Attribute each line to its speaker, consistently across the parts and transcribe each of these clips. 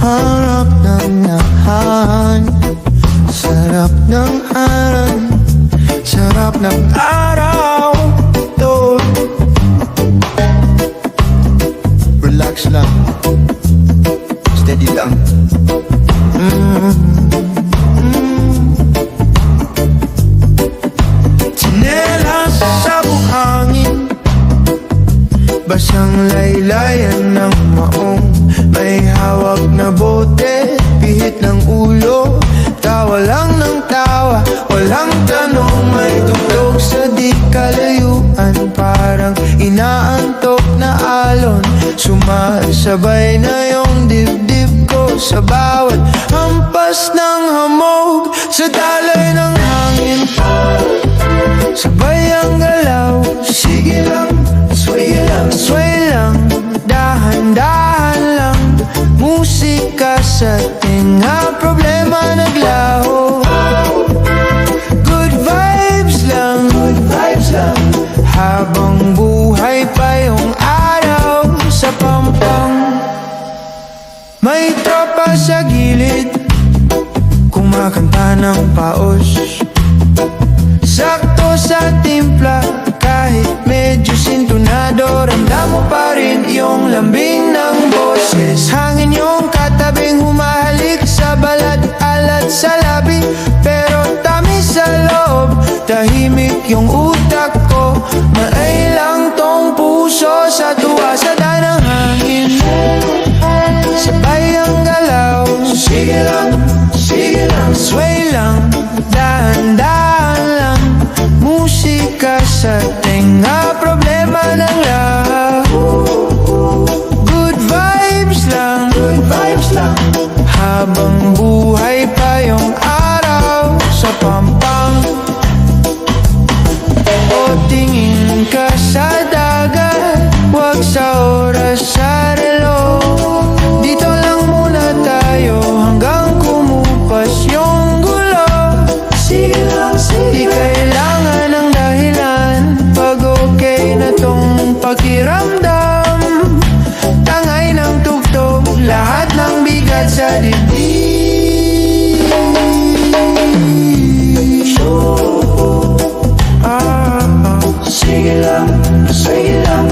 Speaker 1: Harap ng nahan, sarap ng aran, sarap ng araw to. Relax lang, steady lang. Tsinelas sa buhangin, basang laylayan ng maong. May hawak na bote, pihit ng ulo, tawa lang ng tawa, walang tanong. May tugtog sa di kalayuan, parang inaantok na alon. Sumasabay na yung dibdib ko sa bawat hampas ng hamog. Sa dalay ng hangin, sabay ang galaw. Sige lang, sway lang, sway lang, dahan-dahan lang. Musika sa tinga, problema naglaho. Good vibes lang, good vibes lang, habang buhay pa yung araw sa pampang. May tropa sa gilid, kumakanta ng paos. Sakto sa timpla, kahit medyo sintonado, ramdam mo pa rin yung lambing ng boses. Hangin yung katabing humahalik sa balat, alat sa labi, pero tamis sa loob. Tahimik yung utak ko, maailang tong puso sa tuwa. Sa danang hangin, sabay ang galaw. Sige lang, sway lang, dahan-dahan lang. Musika sa tenga, problema ng lahat. Good vibes lang, good vibes lang, habang buhay pa yung araw sa pampang. O tingin ka sa dagat, wag sa oras sa relo. Dito lang muna tayo hanggang kumupas yung gulo. Sige lang, di kailangan ng dahilan, pag okay na tong pakiramdam. Tangay ng tugtog, lahat ng bigat sa dibdib. Sige lang, sige lang.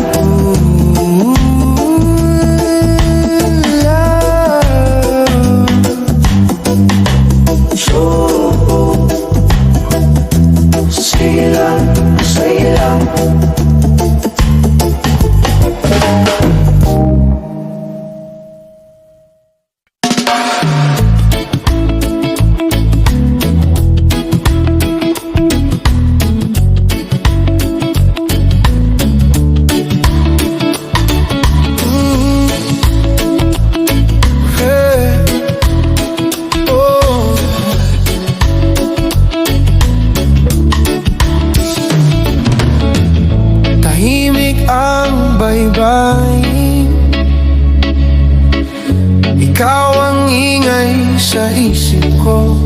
Speaker 1: Sige lang, sige lang. Ikaw ang ingay sa isip ko,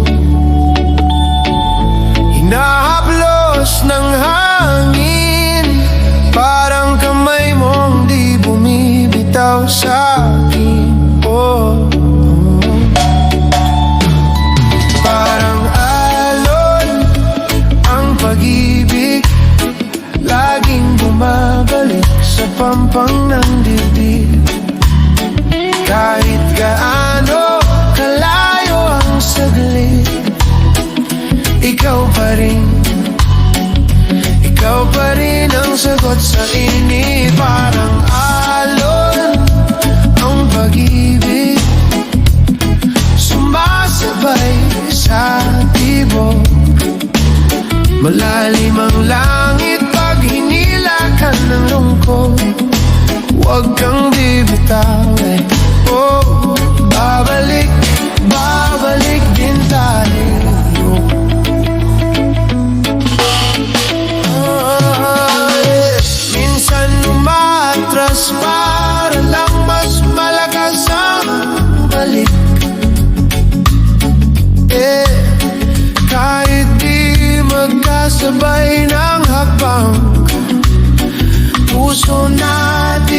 Speaker 1: hinahaplos ng hangin, parang kamay mong di bumibitaw sa akin. Oh, parang alon ang pag-ibig, laging bumabalik sa pampang ng dibdib. Kahit gaano kalayo ang saglit, ikaw pa rin ang sagot sa init. Parang alon ang pag-ibig, sumasabay sa tibok. Malalim ang langit pag hinila ka ng lungkot. Huwag kang bibitawin. Oh, babalik, babalik din tayo. Minsan umatras para lang mas malakas ang balik. Kahit di magkasabay ng hakbang, puso natin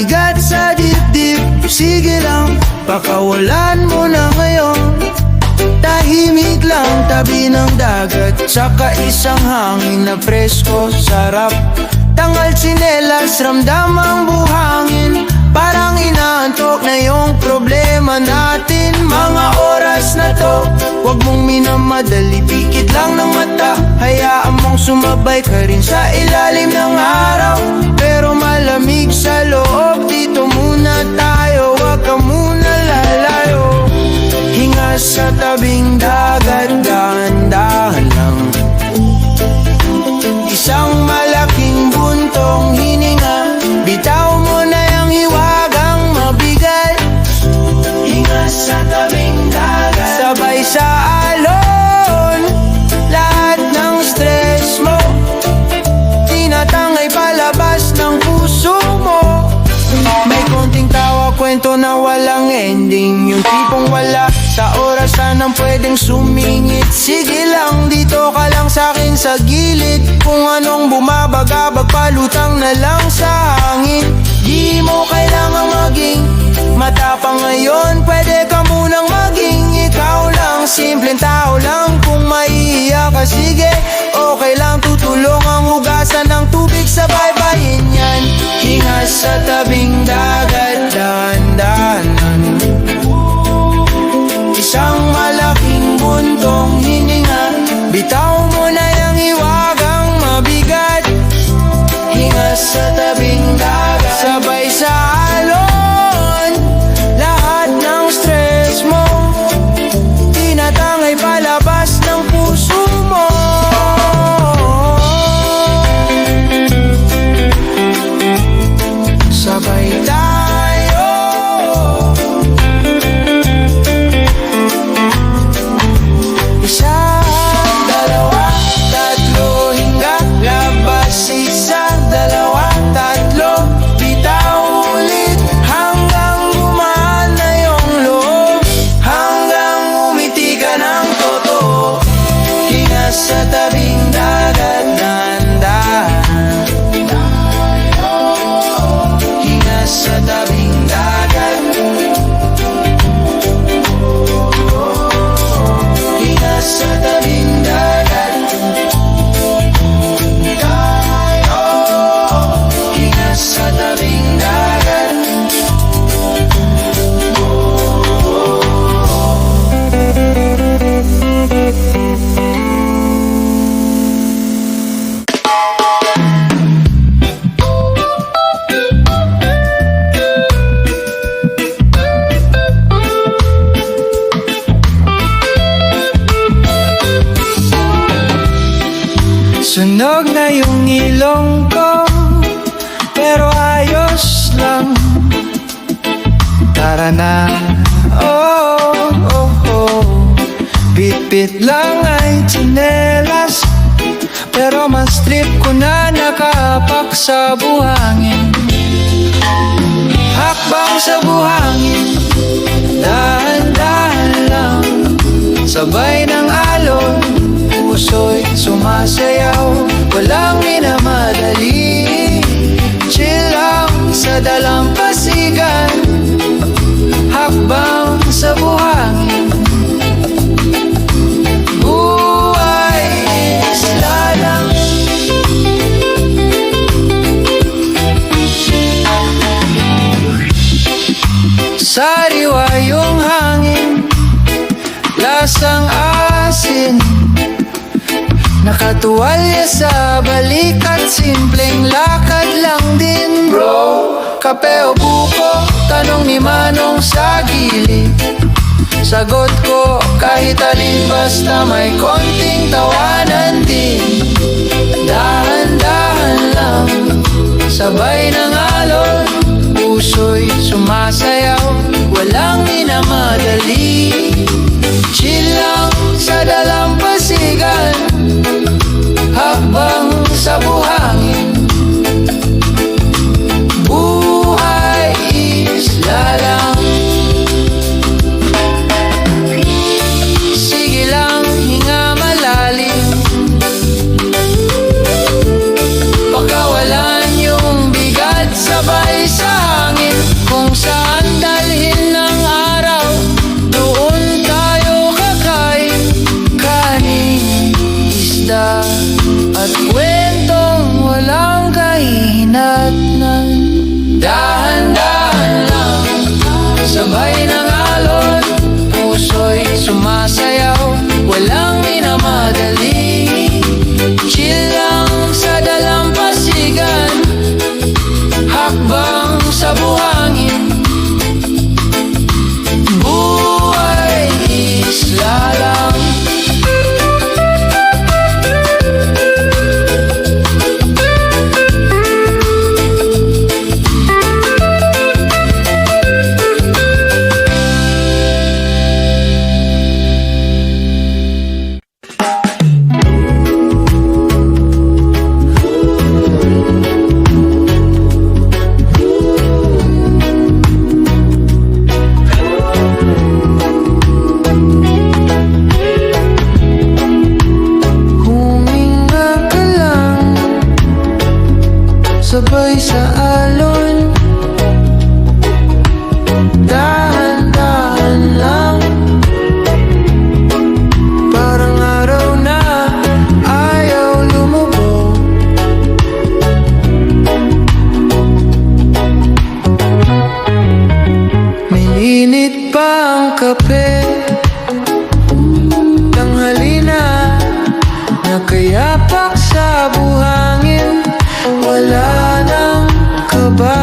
Speaker 1: bigat sa dibdib. Sige lang, pakawalan mo na ngayon. Tahimik lang tabi ng dagat, saka isang hangin na presko, sarap. Tanggal tsinelas, ramdam ang buhangin. Parang inaantok na yung problema natin. Mga oras na to, wag mong minamadali. Pikit lang ng mata, hayaan mong sumabay ka rin sa ilalim ng araw. Pero malamig sa loob, dito muna tayo. Wag ka muna lalayo. Hinga sa tabing dagat, dahan-dahan lang. Isang malaking buntong hininga, bitaw mo na yung hiwagang mabigat. Hinga sa tabing dagat, sabay sa alon. Lahat ng stress mo, tinatangay palabas ng puso mo. May konting tawa, kwento na walang ending. Yung tipong wala sa orasan ang pwedeng sumingit. Sige lang, dito ka lang sa'kin sa gilid. Kung anong bumabagabag, palutang na lang sa hangin. Di mo kailangang maging matapang ngayon. Pwede ka munang maging ikaw lang. Simpleng tao lang, kung maiiyak ka, sige, okay lang. Tutulong ang hugasan ng tubig, sa baybayin yan. Hinga sa tabing dagat, dahan-dahanan. Isang malaking buntong hininga, bitaw mo na yung hiwagang mabigat. Hinga sa tabing dagat, sabay sa alon. Lahat ng stress mo, tinatangay palabas ng puso mo. Sabay tayo. Isa, dalawa, tatlo, hinga, labas. Isa, dalawa, tatlo, bitaw ulit. Hanggang gumaan na yung loob, hanggang umiti ka ng totoo. Hinga sa tabing dagat, dahan-dahan. Hinga sa tabing dagat, hinga sa tabing dagat, hinga sa tabing dagat. Sunog na yung ilong ko, pero ayos lang. Tara na, oh, oh, oh. Bit-bit lang ay tsinelas, pero mas trip ko na nakapak sa buhangin. Hakbang sa buhangin, dahan-dahan lang. Sabay ng alon, puso'y sumasayaw, walang minamadali. Chill lang sa dalampasigan, hakbang sa buhangin. Buhay isla lang. Sariwa yung hangin, lasang asin. Nakatuwalya sa balikat, simpleng lakad lang din. Bro, kape o buko, tanong ni Manong sa gilid. Sagot ko kahit alin, basta may konting tawanan din. Dahan-dahan lang, sabay ng alon, puso'y sumasayaw, walang minamadali. Chill lang sa dalampasigan, habang sa buhangin. Buhay isla lang. Sige lang, hinga malalim, pakawalan yung bigat, sabay sa hangin. Sabay ng alon, puso'y sumasayaw, walang minamadali. Chill lang sa dalampasigan, hakbang sa buhangin. Buhay isla lang. Sabay sa alon, dahan-dahan lang. Parang araw na ayaw lumubog. Mainit pa ang kape, tanghali na, nakayapak sa buhangin. Wala nang kaba,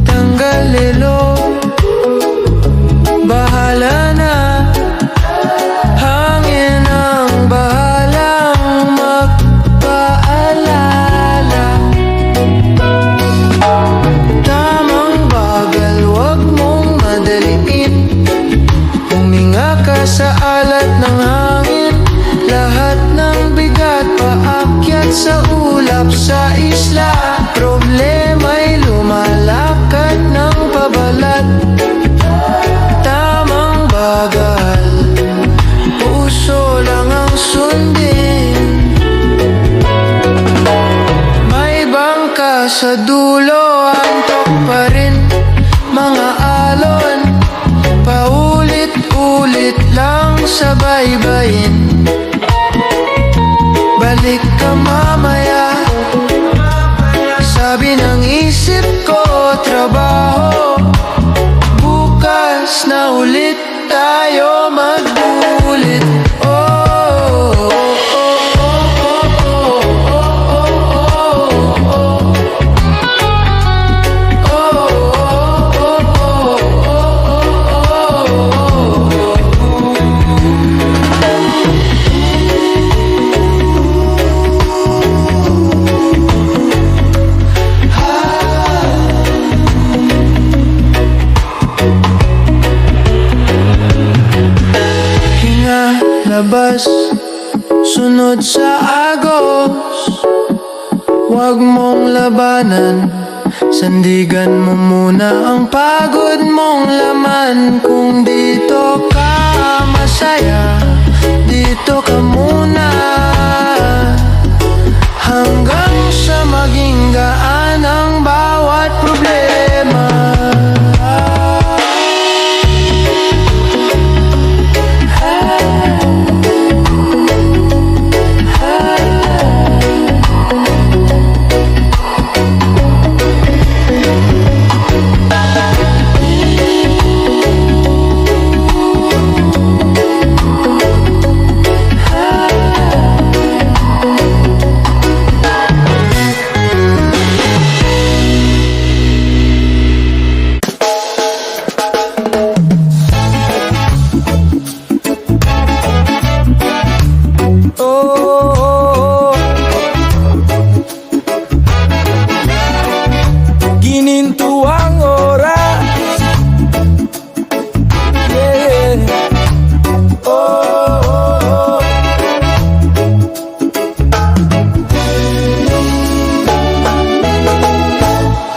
Speaker 1: tanggalilo, bahala na. Hangin ang bahalang magpaalala. Tamang bagal, wag mong madaliin. Huminga ka sa alat ng hangin. Lahat ng bigat paakyat sa ulap sa isla. Problema'y lumalakad ng pabalat. Tamang bagal, puso lang ang sundin. May bangka sa dulo, antok pa rin mga alon. Paulit-ulit lang sa baybayin. Balik ka mamaya, sabi ng isip ko, trabaho. Bukas na ulit tayo magbulit. Labas, sunod sa agos. Huwag mong labanan, sandigan mo muna ang pagod mong laman. Kung dito ka masaya, dito ka muna, hanggang sa maging gaan ang bawat problema.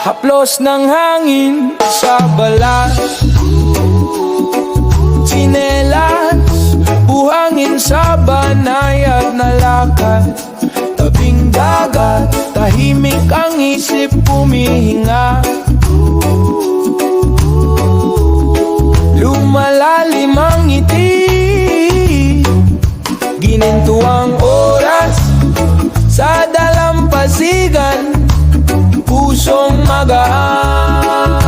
Speaker 1: Haplos ng hangin sa balat, tsinelas, buhangin sa banayad na lakad. Tabing dagat, tahimik ang isip humihinga. Lumalalim ang ngiti, gininto ang oras sa dalampasigan. Pusong magaan,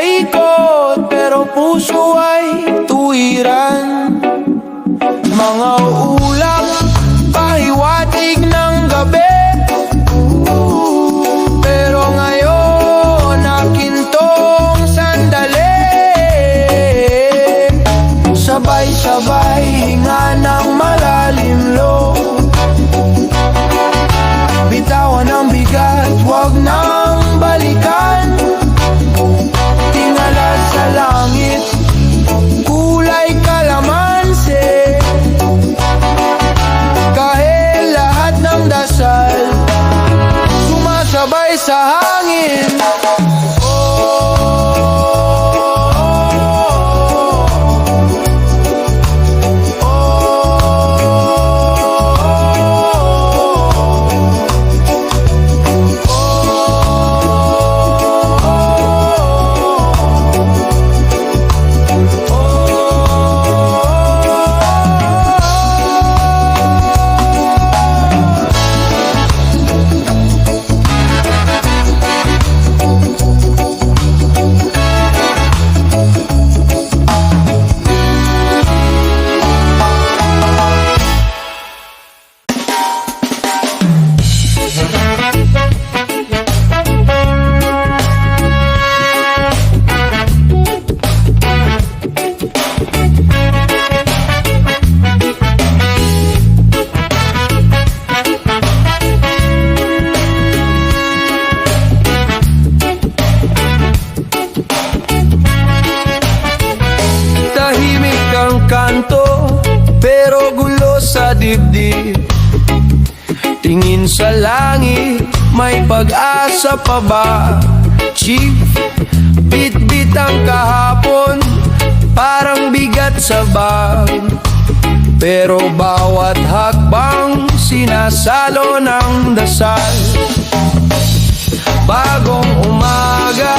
Speaker 1: paikot pero puso ay tuwiran. Mga ulap, pahiwatig ng gabi, pero ngayon nakintong sandali. Sabay-sabay hinga ng malalim loob, bitawan ang bigat, wag nang balikan. Tingala sa langit, kulay kalamansi, kahit lahat ng dasal sumasabay sa hangin. Kanto, pero gulo sa dibdib. Tingin sa langit, may pag-asa pa ba? Chief, bit-bit ang kahapon, parang bigat sa bag. Pero bawat hakbang, sinasalo ng dasal. Bagong umaga,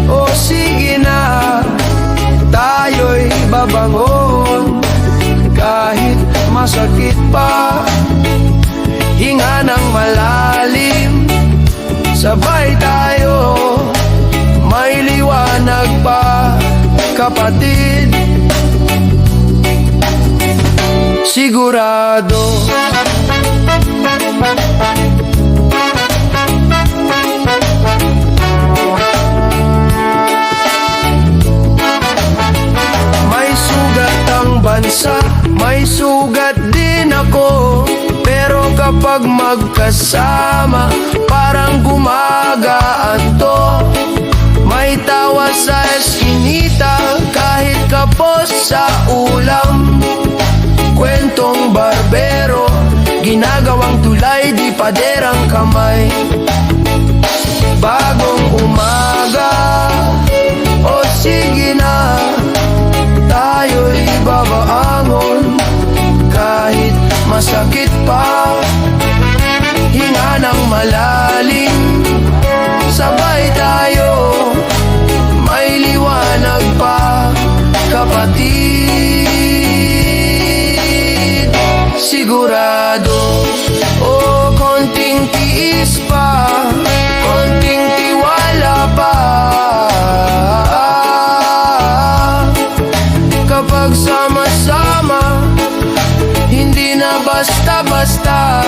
Speaker 1: o sige na, tayo'y babangon. Kahit masakit pa, hinga ng malalim, sabay tayo, may liwanag pa, kapatid. Sigurado bansa, may sugat din ako, pero kapag magkasama, parang gumagaan to. May tawa sa eskinita, kahit kapos sa ulam. Kwentong barbero, ginagawang tulay, di paderang kamay. Bagong umaga, o sige na, tayo'y babaangon. Kahit masakit pa, hinga ng malalim, sabay tayo, may liwanag pa, kapatid. Sigurado, o konting tiis pa, konting tiwala pa, kapag sama-sama, hindi na basta-basta.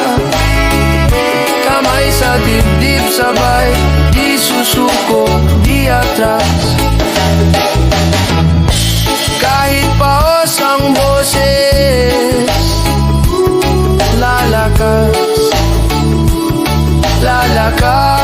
Speaker 1: Kamay sa dibdib, sabay, di susuko, di atras. Kahit paos ang boses, lalakas, lalakas.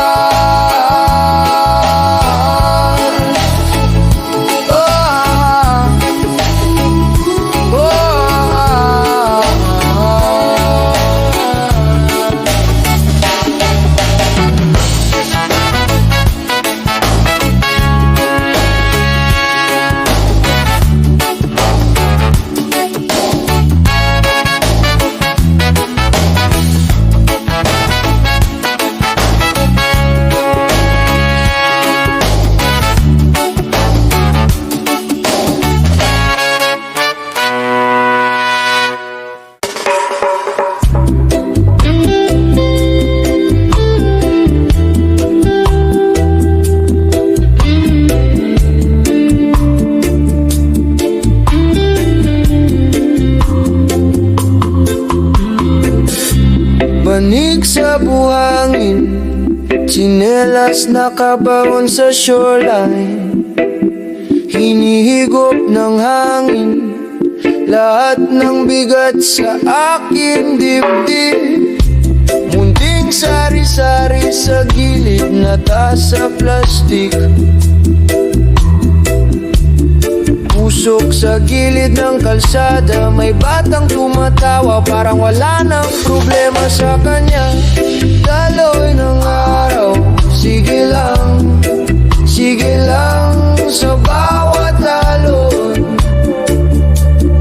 Speaker 1: Tsinelas nakabaon sa shoreline, hinihigop ng hangin lahat ng bigat sa aking dibdib. Munting sari-sari sa gilid na taas sa plastik, pusok sa gilid ng kalsada, may batang tumatawa, parang wala nang problema sa kanya. Daloy ng araw, sige lang sa bawat alon.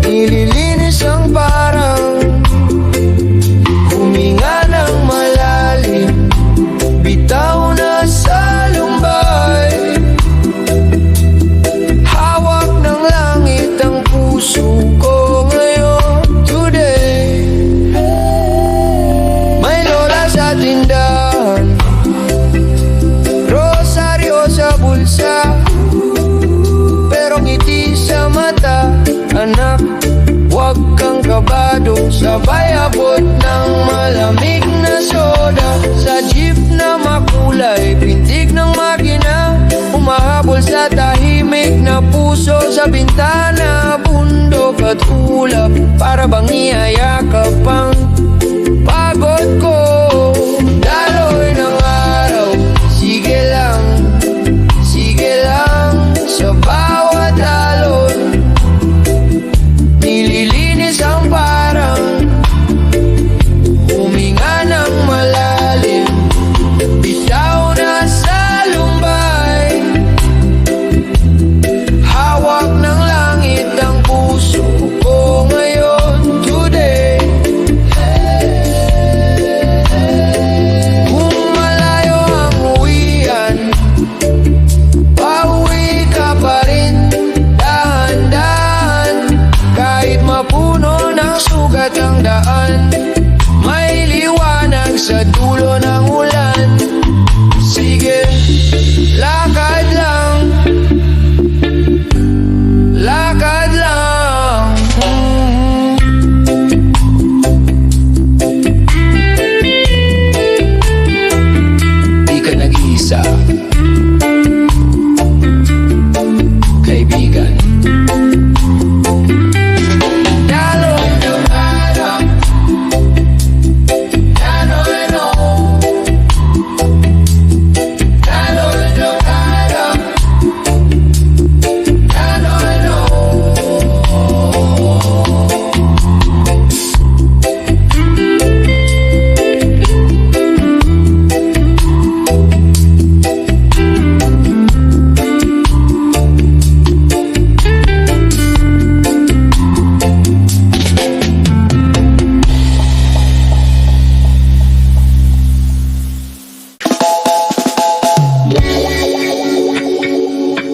Speaker 1: Nililinis ang parang huminga ng malalim, bitaw na sa lumbay. Hawak ng langit ang puso ko ngayon, today. May lola sa tindahan, rosaryo sa bulsa, pero ngiti sa mata. Anak, huwag kang kabado, sabay abot ng malamig na soda. Sa jeep na makulay, pintig ng makina, humahabol sa tahimik na puso. Sa bintana, bundok at ulap, para bang iyayakap ang pagod ko. Daloy ng araw, sige lang sa bawat alon. Nililinis ang parang huminga ng malalim, bitaw na sa lumbay. Hawak ng langit ang puso ko ngayon, today. Kung malayo ang uwian, pauwi ka pa rin dahan-dahan. Kahit mapuno ng sugat ang daan, may liwanag sa dulo ng ulan. Sige, lakad lang, lakad lang. Di ka nag-iisa, kaibigan. Daloy ng araw, daloy ng araw,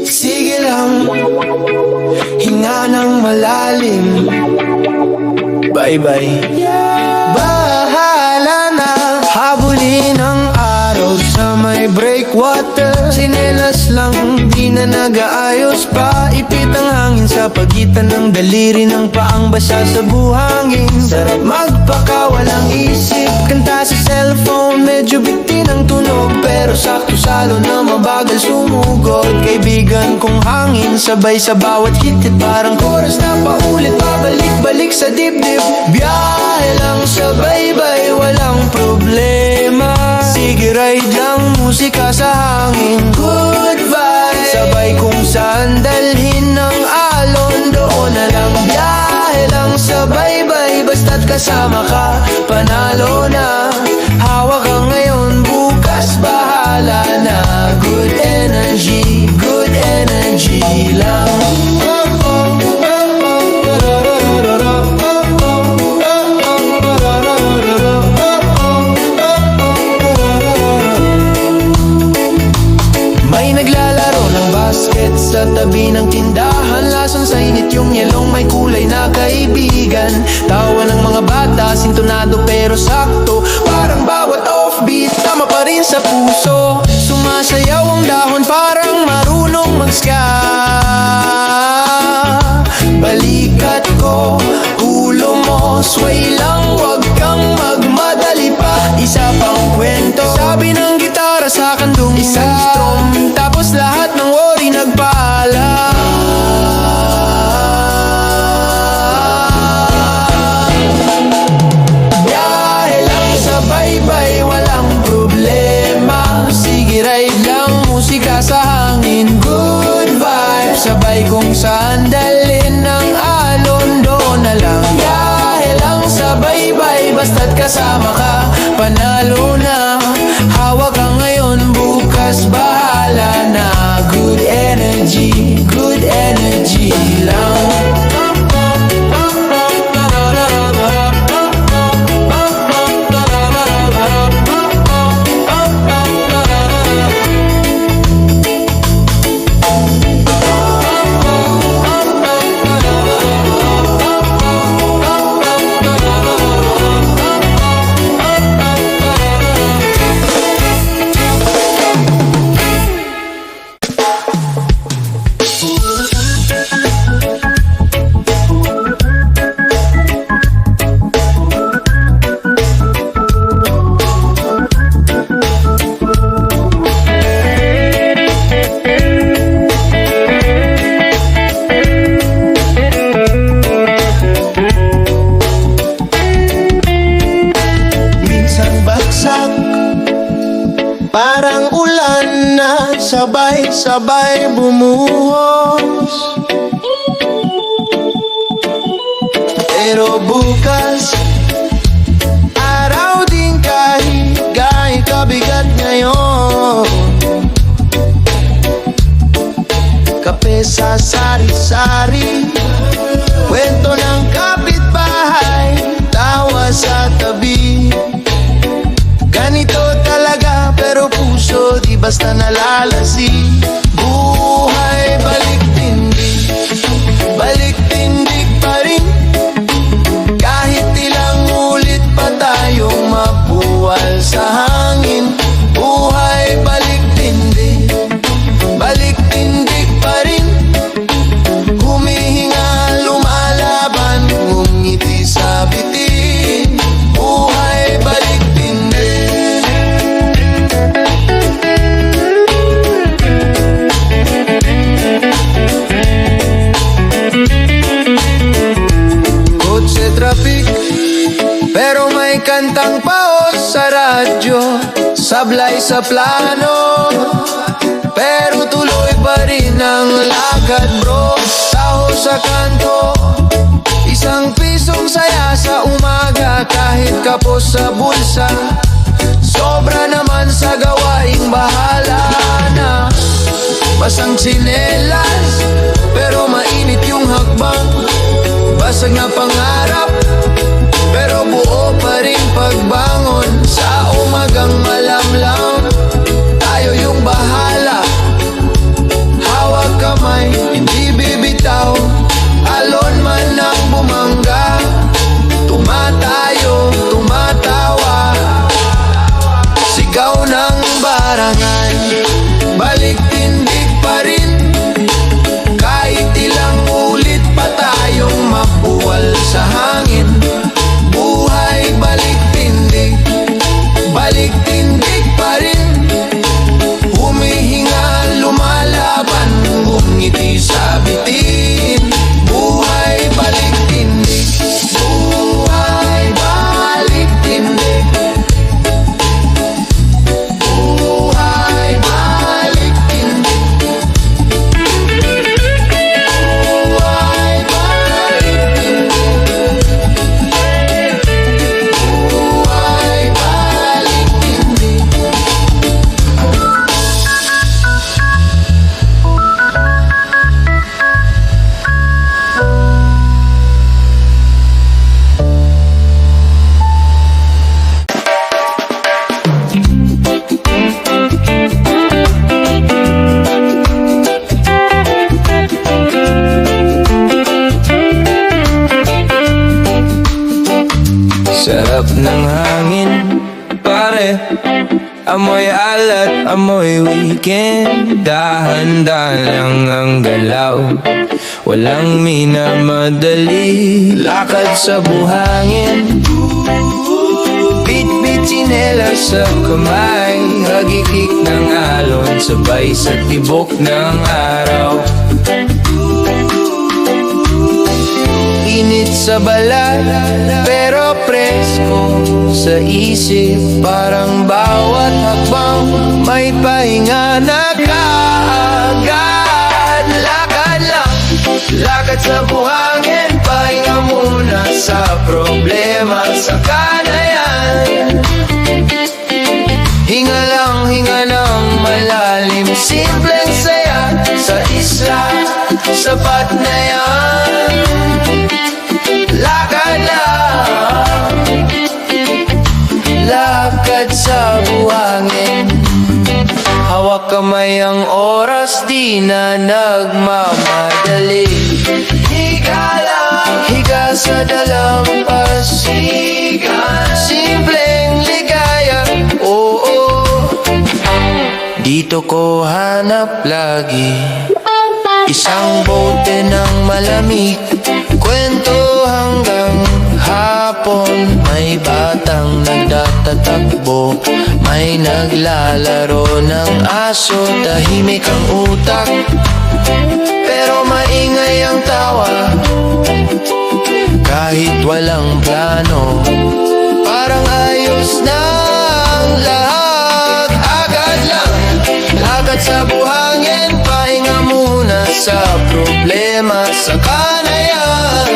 Speaker 1: sige lang, hinga ng malalim. Bye-bye. Bahala na, habulin ang araw sa may breakwater. Sinelas lang, di na nag-aayos pa. Ipit ang hangin sa pagitan ng daliri ng paang basa sa buhangin. Sarap magpakawalang isip, kanta sa cellphone, medyo bitin ang tunog, pero sakto salo na mabagal sumugod. Kaibigan kong hangin, sabay sa bawat hitit, parang chorus na paulit, pabalik-balik sa dibdib. Biyahe lang sa baybay, walang problema. Sige, ride lang, musika sa hangin, good vibes. Sabay kung saan dalhin ng alon, doon na lang. Biyahe lang sa baybay, basta't kasama ka, panalo na. Hawak ka ngayon, bukas bahala na. Good energy lang. May naglalaro ng basket sa tabi ng tindahan, lason sa init yung yelong may kulay na kaibigan. Tawa ng mga bata, sintonado pero sakto, parang bawat offbeat tama pa rin sa puso. Sumasayaw ang dahon, parang marunong mag-ska. Balikat ko, ulo mo, sway lang, wag kang magmadali pa. Isa pang kwento, sabi ng gitara sa kita sa hangin. Good vibes, sabay kung saan dalhin ng alon. Doon na lang, dahil ang sabay-bay, basta't kasama ka, panalo na. Hawak ka ngayon, bukas bahala na. Good energy lang.
Speaker 2: Parang ulan na sabay-sabay bumuhos. Pero bukas, araw din kahit kabigat ngayon. Kape sa sari-sari, kwento ng kapitbahay, tawa sa tabi. Ganito talaga, pero puso di basta nalalasi. Buhay balik tindig pa rin. Kahit ilang ulit pa tayong mabuwal sa hangin. Buhay balik tindig pa rin. Humihinga, lumalaban, ngumiti sa bitin. Buhay balik traffic, pero may kantang paos sa radyo, sablay sa plano. Pero tuloy pa rin ang lakad bro, taho sa kanto. Isang pisong saya sa umaga, kahit kapos sa bulsa. Sobra naman sa gawaing bahala na. Basang sinelas, pero mainit yung hakbang. Basag na pangarap, pero buo pa rin pagbangon. Sa umagang malamlam, tayo yung bahala. Hawak kamay, hindi bibitaw. Alon man ang bumangga, tumatayo, tumatawa. Sigaw ng barangay, balik tindig pa rin. Kahit ilang ulit pa tayong mabuwal sa hangin. Buhay balik tindig pa rin. Humihinga, lumalaban, ngumiti sa bitin. Buhay balik tindig, buhay balik tindig. Buhay balik tindig. Buhay balik tindig. Buhay balik tindig.
Speaker 1: Sarap ng hangin, pare. Amoy alat, amoy weekend. Dahan-dahan lang ang galaw, walang minamadali. Lakad sa buhangin, bit-bit tsinelas sa kamay. Hagikik ng alon, sabay sa tibok ng araw. Init sa balat, pero presko sa isip. Parang bawat hakbang may pahinga na ka. Lakad sa buhangin, pahinga muna sa problema, saka na yan. Hinga ng malalim, simpleng saya sa isla, sapat na yan. Lakad lang, lakad sa buhangin. Hawak kamay ang oras, di na nagmamadali. Higa lang, higa sa dalampasigan, simpleng ligaya, oo. Dito ko hanap lagi isang bote ng malamig, kwento hanggang hapon. May batang nagtatatakbo, may naglalaro ng aso. Tahimik ang utak, pero maingay ang tawa. Kahit walang plano, parang ayos na ang lahat. Agad lang, lakad sa buhangin, pahinga muna sa problema, saka na yan.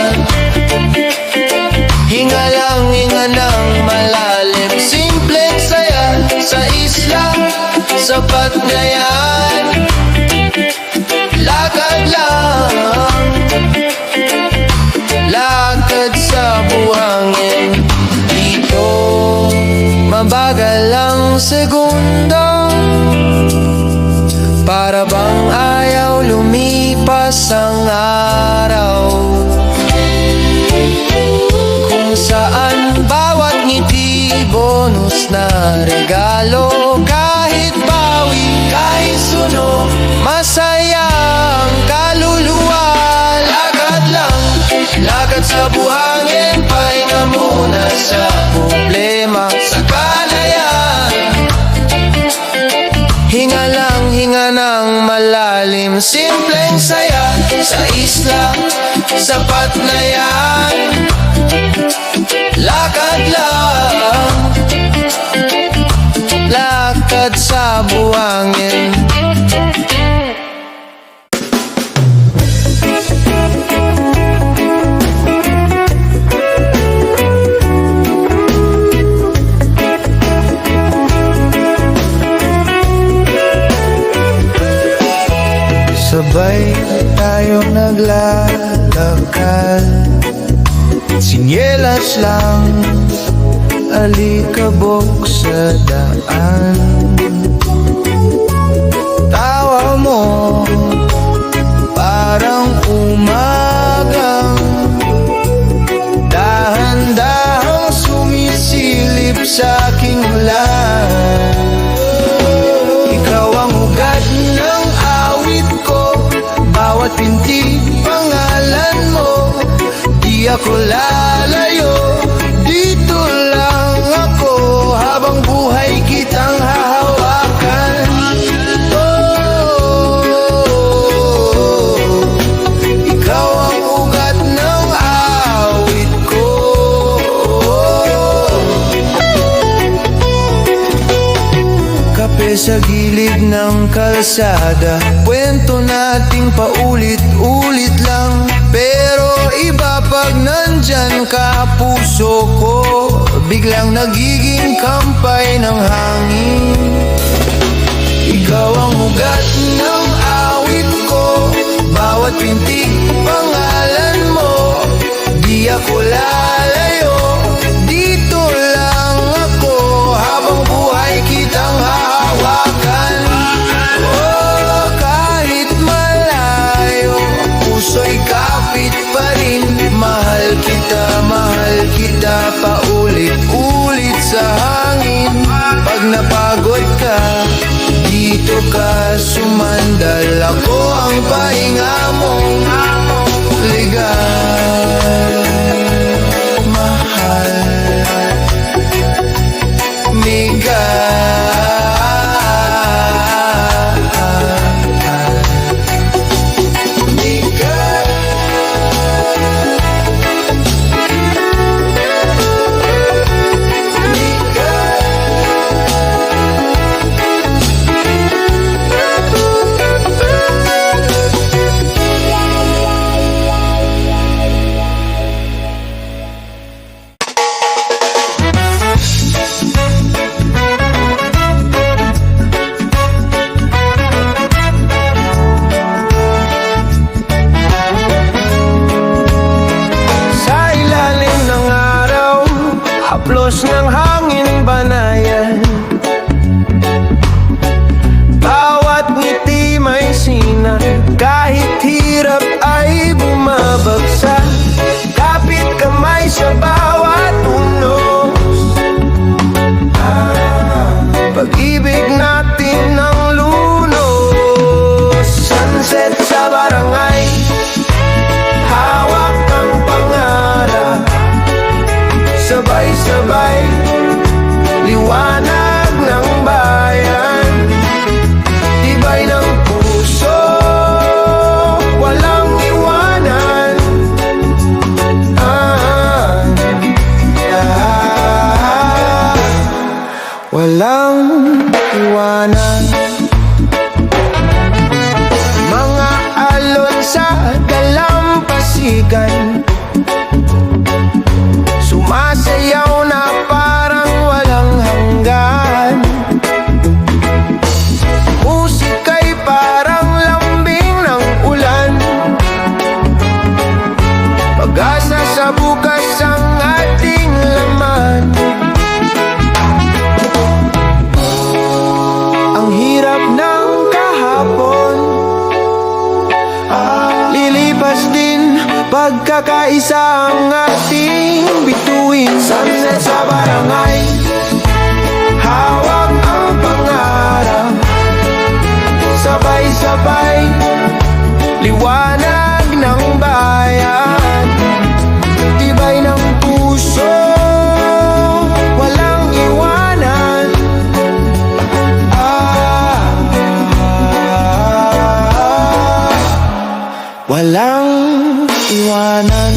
Speaker 1: Hinga ng malalim, simpleng saya sa isla, sapat na yan. Lakad lang, lakad sa buhangin. Dito mabagal ang segundo, para bang ayaw lumipas ang araw, kung saan bawat ngiti bonus na regalo. Kahit bawi, kahit sunog, masaya ang kaluluwa. Lakad lang, lakad sa buhangin, pahinga muna sa problema, saka na yan. Hinga ng malalim, simpleng saya sa isla, sapat na yan. Lakad lang, lakad sa buhangin. Sabay tayong naglalakad, sinyelas lang, alikabok sa daan. Tawa mo parang umagang dahan-dahang sumisilip sa aking ulan. Ikaw ang ugat ng awit ko, bawat pintig pangalan mo. Di ako lalayo, dito lang ako, habang buhay kitang hahawakan. Oh, ikaw ang ugat ng awit ko. Kape sa gilid ng kalsada, kwento nating paulit-ulit lang. Pero iba pag nandyan ka, puso ko biglang nagiging kampay ng hangin. Ikaw ang ugat ng awit ko, bawat pintig pangalan mo. Di ako lalayo, dito lang ako, habang buhay kitang hahawakan. Oh, kahit malayo, puso'y kapit pa rin. Mahal kita paulit-ulit sa hangin. Pag napagod ka, dito ka sumandal. Ako ang pahinga mong legal. Mahal, Mga alon sa dalampasigan, sumasayaw na parang walang hanggan. Musika'y parang lambing ng ulan, pag-asa sa bukas ang ating laman. Ang hirap ng kahapon, lilipas din pagkakaisa ang ating bituin. Sunset sa barangay, hawak ang pangarap, sabay-sabay, liwanag ng bayan, tibay ng puso, walang iwanan. Walang iwanan.